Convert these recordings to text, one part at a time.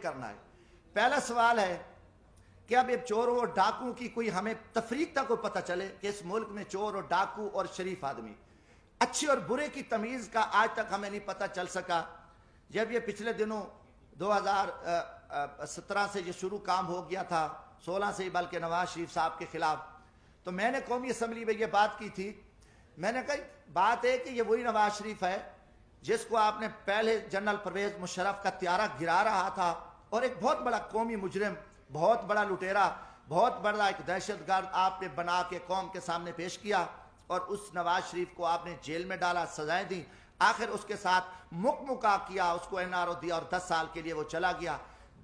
کرنا ہے۔ پہلا سوال ہے کہ اب ایک چوروں اور ڈاکو کی کوئی ہمیں تفریق تک کو پتہ چلے کہ اس ملک میں چور اور ڈاکو اور شریف آدمی، اچھے اور برے کی تمیز کا آج تک ہمیں نہیں پتہ چل سکا۔ جب یہ پچھلے دنوں 2017 سے یہ شروع کام ہو گیا تھا، 16 سے ہی بلکہ نواز شریف صاحب کے خلاف، تو میں نے قومی اسمبلی میں یہ بات کی تھی۔ میں نے کہا بات ہے کہ یہ وہی نواز شریف ہے جس کو آپ نے پہلے جنرل پرویز مشرف کا طیارہ گرا رہا تھا، اور ایک بہت بڑا قومی مجرم، بہت بڑا لٹیرا، بہت بڑا ایک دہشت گرد آپ نے بنا کے قوم کے سامنے پیش کیا، اور اس نواز شریف کو آپ نے جیل میں ڈالا، سزائیں دی، آخر اس کے ساتھ مکا کیا، اس کو NRO دیا اور 10 سال کے لیے وہ چلا گیا۔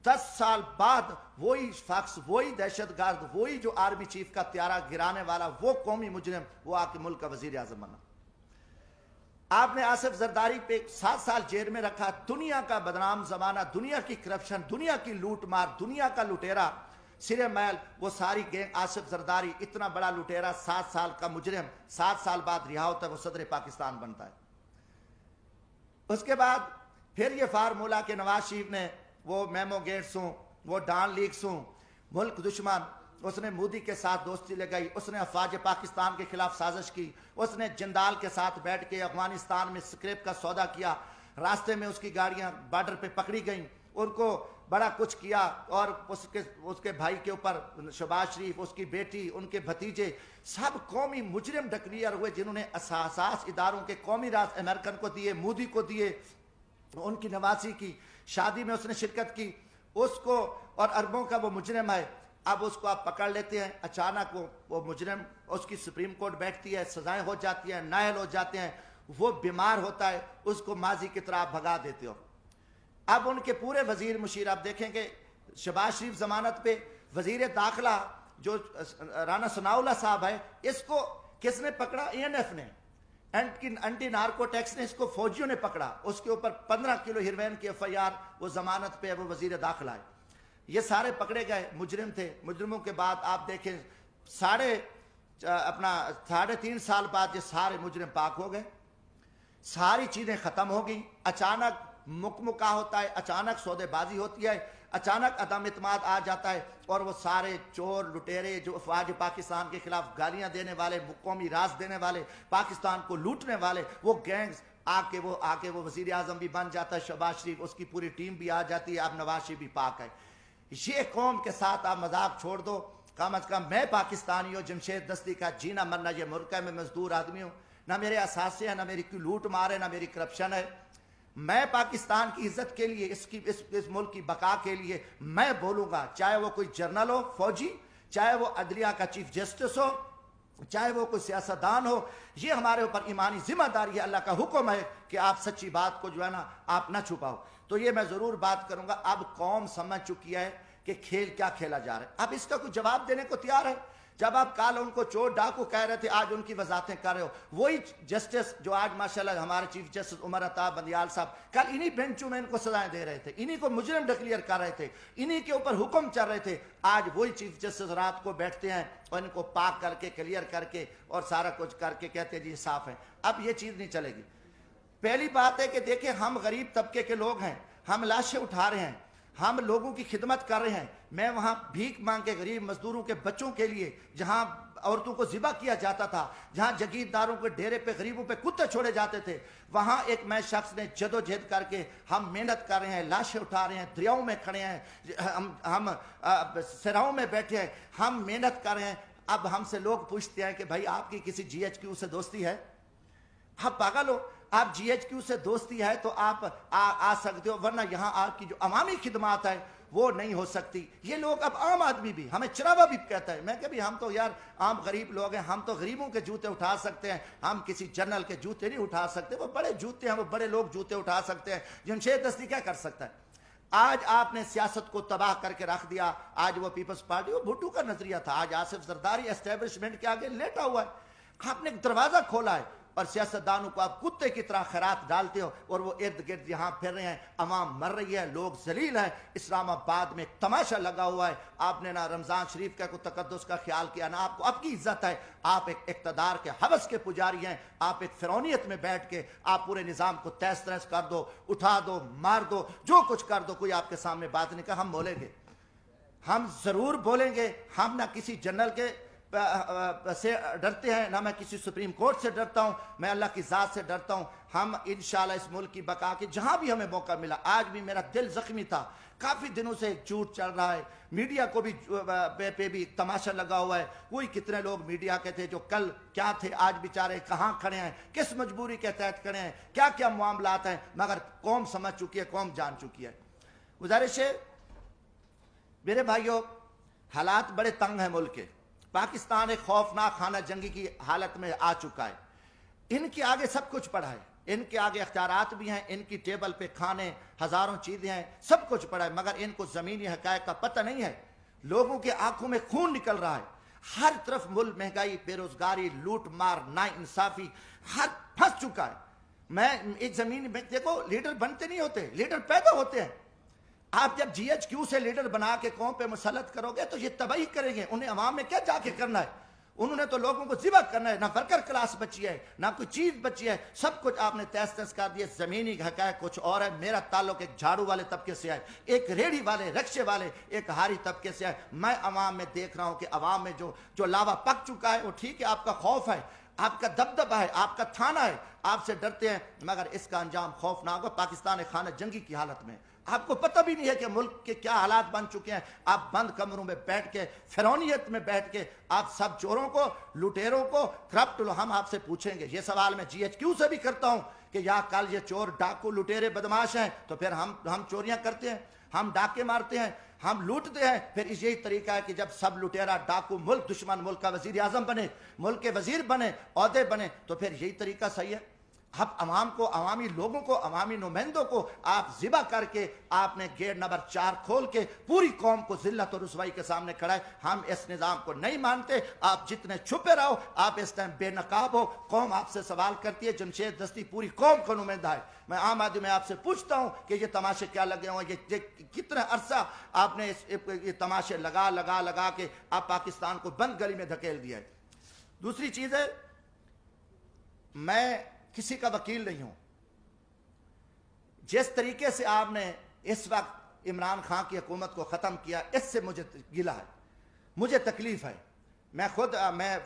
10 سال بعد وہی شخص، وہی دہشت گرد، وہی جو آرمی چیف کا طیارہ گرانے والا، وہ قومی مجرم، وہ آ کے ملک کا وزیر اعظم بنا۔ آپ نے آصف زرداری پہ 7 سال جیل میں رکھا، دنیا کا بدنام زمانہ، دنیا کی کرپشن، دنیا کی لوٹ مار، دنیا کا لٹیرا سرے میل، وہ ساری گینگ آصف زرداری اتنا بڑا لٹیرا، 7 سال کا مجرم 7 سال بعد رہا ہوتا ہے، وہ صدر پاکستان بنتا ہے۔ اس کے بعد پھر یہ فارمولا کہ نواز شریف نے وہ میمو گیٹس ہوں، وہ ڈان لیکس ہوں، ملک دشمن، اس نے مودی کے ساتھ دوستی لگائی، اس نے افواج پاکستان کے خلاف سازش کی، اس نے جندال کے ساتھ بیٹھ کے افغانستان میں سکریپ کا سودا کیا، راستے میں اس کی گاڑیاں بارڈر پہ پکڑی گئیں، ان کو بڑا کچھ کیا، اور اس کے بھائی کے اوپر شہباز شریف، اس کی بیٹی، ان کے بھتیجے، سب قومی مجرم ڈکلیئر ہوئے، جنہوں نے اساس اداروں کے قومی راز امریکن کو دیے، مودی کو دیے، ان کی نواسی کی شادی میں اس نے شرکت کی، اس کو، اور اربوں کا وہ مجرم ہے۔ اب اس کو آپ پکڑ لیتے ہیں، اچانک وہ مجرم، اس کی سپریم کورٹ بیٹھتی ہے، سزائیں ہو جاتی ہیں، نائل ہو جاتے ہیں، وہ بیمار ہوتا ہے، اس کو ماضی کی طرح بھگا دیتے ہو۔ اب ان کے پورے وزیر مشیر، آپ دیکھیں کہ شہباز شریف ضمانت پہ، وزیر داخلہ جو رانا ثناء اللہ صاحب ہے، اس کو کس نے پکڑا؟ ANF نے، اینٹی نارکو ٹیکس نے، اس کو فوجیوں نے پکڑا، اس کے اوپر 15 کلو ہیروین کی FIR، وہ ضمانت پہ، وہ وزیر داخلہ ہے۔ یہ سارے پکڑے گئے مجرم تھے۔ مجرموں کے بعد آپ دیکھیں 3.5 سال بعد یہ سارے مجرم پاک ہو گئے، ساری چیزیں ختم ہو گئیں، اچانک مکا ہوتا ہے، اچانک سودے بازی ہوتی ہے، اچانک عدم اعتماد آ جاتا ہے، اور وہ سارے چور لٹیرے جو افواج پاکستان کے خلاف گالیاں دینے والے، قومی راز دینے والے، پاکستان کو لوٹنے والے، وہ گینگز آ کے وہ وزیر اعظم بھی بن جاتا ہے، شہباز شریف، اس کی پوری ٹیم بھی آ جاتی ہے، اب نواز شریف بھی پاک ہے۔ یہ قوم کے ساتھ آپ مذاق چھوڑ دو، کم از کم میں پاکستانی ہوں، جمشید دستی کا جینا مرنا یہ ملک ہے، میں مزدور آدمی ہوں، نہ میرے اثاثے ہیں، نہ میری کوئی لوٹ مار ہے، نہ میری کرپشن ہے۔ میں پاکستان کی عزت کے لیے، اس ملک کی بقا کے لیے میں بولوں گا، چاہے وہ کوئی جرنل ہو، فوجی، چاہے وہ عدلیہ کا چیف جسٹس ہو، چاہے وہ کوئی سیاستدان ہو، یہ ہمارے اوپر ایمانی ذمہ داری ہے، اللہ کا حکم ہے کہ آپ سچی بات کو جو ہے نا آپ نہ چھپاؤ۔ تو یہ میں ضرور بات کروں گا۔ اب قوم سمجھ چکی ہے کہ کھیل کیا کھیلا جا رہا ہے، اب اس کا کوئی جواب دینے کو تیار ہے۔ جب آپ کل ان کو چور ڈاکو کہہ رہے تھے، آج ان کی وضاحتیں کر رہے ہو، وہی جسٹس جو آج ماشاءاللہ ہمارے چیف جسٹس عمر عطا بندیال صاحب کل انہی بینچوں میں ان کو سزائیں دے رہے تھے، انہی کو مجرم ڈکلیئر کر رہے تھے، انہی کے اوپر حکم چل رہے تھے، آج وہی چیف جسٹس رات کو بیٹھتے ہیں اور ان کو پاک کر کے، کلیئر کر کے اور سارا کچھ کر کے کہتے ہیں جی صاف ہے۔ اب یہ چیز نہیں چلے گی۔ پہلی بات ہے کہ دیکھیں ہم غریب طبقے کے لوگ ہیں، ہم لاشیں اٹھا رہے ہیں، ہم لوگوں کی خدمت کر رہے ہیں۔ میں وہاں بھیک مانگ کے غریب مزدوروں کے بچوں کے لیے، جہاں عورتوں کو ذبح کیا جاتا تھا، جہاں جگیرداروں کے ڈیرے پہ غریبوں پہ کتے چھوڑے جاتے تھے، وہاں ایک میں شخص نے جدوجہد کر کے ہم محنت کر رہے ہیں، لاشیں اٹھا رہے ہیں، دریاؤں میں کھڑے ہیں، ہم سراؤں میں بیٹھے ہیں، ہم محنت کر رہے ہیں۔ اب ہم سے لوگ پوچھتے ہیں کہ بھائی آپ کی کسی GHQ سے دوستی ہے؟ آپ پاگل ہو؟ آپ GHQ سے دوستی ہے تو آپ آ سکتے ہو، ورنہ یہاں آپ کی جو عوامی خدمات ہے وہ نہیں ہو سکتی۔ یہ لوگ اب عام آدمی بھی، ہمیں چراوا بھی کہتا ہے، میں کہ بھی ہم تو یار عام غریب لوگ ہیں، ہم تو غریبوں کے جوتے اٹھا سکتے ہیں، ہم کسی جنرل کے جوتے نہیں اٹھا سکتے، وہ بڑے جوتے ہیں، وہ بڑے لوگ جوتے اٹھا سکتے ہیں، جمشید دستی کیا کر سکتا ہے؟ آج آپ نے سیاست کو تباہ کر کے رکھ دیا۔ آج وہ پیپلز پارٹی، وہ بھٹو کا نظریہ تھا، آج آصف زرداری اسٹیبلشمنٹ کے آگے لیٹا ہوا ہے۔ آپ نے دروازہ کھولا ہے، اور سیاستدانوں کو آپ کتے کی طرح خیرات ڈالتے ہو اور وہ ارد گرد یہاں پھر رہے ہیں، عوام مر رہی ہے، لوگ ذلیل ہیں۔ اسلام آباد میں ایک تماشا لگا ہوا ہے، آپ نے نہ رمضان شریف کا کوئی تقدس کا خیال کیا، نہ آپ کو آپ کی عزت ہے۔ آپ ایک اقتدار کے حوث کے پجاری ہیں، آپ ایک فرعونیت میں بیٹھ کے آپ پورے نظام کو تہس تہس کر دو، اٹھا دو، مار دو، جو کچھ کر دو، کوئی آپ کے سامنے بات نہیں کہا۔ ہم بولیں گے، ہم ضرور بولیں گے، ہم نہ کسی جنرل کے سے ڈرتے ہیں، نہ میں کسی سپریم کورٹ سے ڈرتا ہوں، میں اللہ کی ذات سے ڈرتا ہوں۔ ہم انشاءاللہ اس ملک کی بقا کے جہاں بھی ہمیں موقع ملا، آج بھی میرا دل زخمی تھا، کافی دنوں سے جھوٹ چل رہا ہے، میڈیا کو بھی پہ بھی تماشا لگا ہوا ہے، کوئی کتنے لوگ میڈیا کے تھے جو کل کیا تھے، آج بیچارے کہاں کھڑے ہیں، کس مجبوری کے تحت کھڑے ہیں، کیا کیا معاملات ہیں، مگر قوم سمجھ چکی ہے، قوم جان چکی ہے۔ گزارش ہے میرے بھائیوں، حالات بڑے تنگ ہیں ملک کے، پاکستان ایک خوفناک خانہ جنگی کی حالت میں آ چکا ہے۔ ان کے آگے سب کچھ پڑا ہے، ان کے آگے اختیارات بھی ہیں، ان کی ٹیبل پہ کھانے ہزاروں چیزیں ہیں، سب کچھ پڑا ہے، مگر ان کو زمینی حقائق کا پتہ نہیں ہے۔ لوگوں کے آنکھوں میں خون نکل رہا ہے، ہر طرف ملک مہنگائی، بے روزگاری، لوٹ مار، ناانصافی، ہر پھنس چکا ہے۔ میں ایک زمین میں دیکھو، لیڈر بنتے نہیں ہوتے، لیڈر پیدا ہوتے ہیں۔ آپ جب جی ایچ کیو سے لیڈر بنا کے قوم پہ مسلط کرو گے تو یہ تباہی کریں گے، انہیں عوام میں کیا جا کے کرنا ہے، انہوں نے تو لوگوں کو ذبح کرنا ہے، نہ ورکر کلاس بچی ہے، نہ کوئی چیز بچی ہے، سب کچھ آپ نے تہس تہس کر دیا۔ زمینی حقائق کچھ اور ہے۔ میرا تعلق ایک جھاڑو والے طبقے سے ہے، ایک ریڑھی والے، رکشے والے، ایک ہاری طبقے سے ہے۔ میں عوام میں دیکھ رہا ہوں کہ عوام میں جو لاوا پک چکا ہے، وہ ٹھیک ہے، آپ کا خوف ہے، آپ کا دبدبہ ہے، آپ کا تھانہ ہے، آپ سے ڈرتے ہیں، مگر اس کا انجام خوفناک ہوگا۔ پاکستان ایک خانہ جنگی کی حالت میں، آپ کو پتہ بھی نہیں ہے کہ ملک کے کیا حالات بن چکے ہیں۔ آپ بند کمروں میں بیٹھ کے، فرعونیت میں بیٹھ کے، آپ سب چوروں کو، لٹیروں کو، کرپٹ، ہم آپ سے پوچھیں گے، یہ سوال میں جی ایچ کیو سے بھی کرتا ہوں کہ یا کل یہ چور، ڈاکو، لٹیرے، بدماش ہیں تو پھر ہم چوریاں کرتے ہیں، ہم ڈاکے مارتے ہیں، ہم لوٹتے ہیں، پھر یہی طریقہ ہے کہ جب سب لٹیرا، ڈاکو، ملک دشمن، ملک کا وزیر اعظم بنے، ملک کے وزیر بنے، عہدے بنے، تو پھر یہی طریقہ صحیح ہے۔ اب عوام کو، عوامی لوگوں کو، عوامی نمائندوں کو آپ ذبح کر کے آپ نے گیٹ نمبر 4 کھول کے پوری قوم کو ذلت اور رسوائی کے سامنے کھڑا ہے۔ ہم اس نظام کو نہیں مانتے، آپ جتنے چھپے رہو، آپ اس ٹائم بے نقاب ہو، قوم آپ سے سوال کرتی ہے، جمشید دستی پوری قوم کا نمائندہ ہے۔ میں عام آدمی میں آپ سے پوچھتا ہوں کہ یہ تماشے کیا لگے ہوئے، یہ کتنا عرصہ آپ نے یہ تماشے لگا کے آپ پاکستان کو بند گلی میں دھکیل دیا ہے۔ دوسری چیز ہے، میں کسی کا وکیل نہیں ہوں، جس طریقے سے آپ نے اس وقت عمران خان کی حکومت کو ختم کیا، اس سے مجھے گلہ ہے، مجھے تکلیف ہے۔ میں خود میں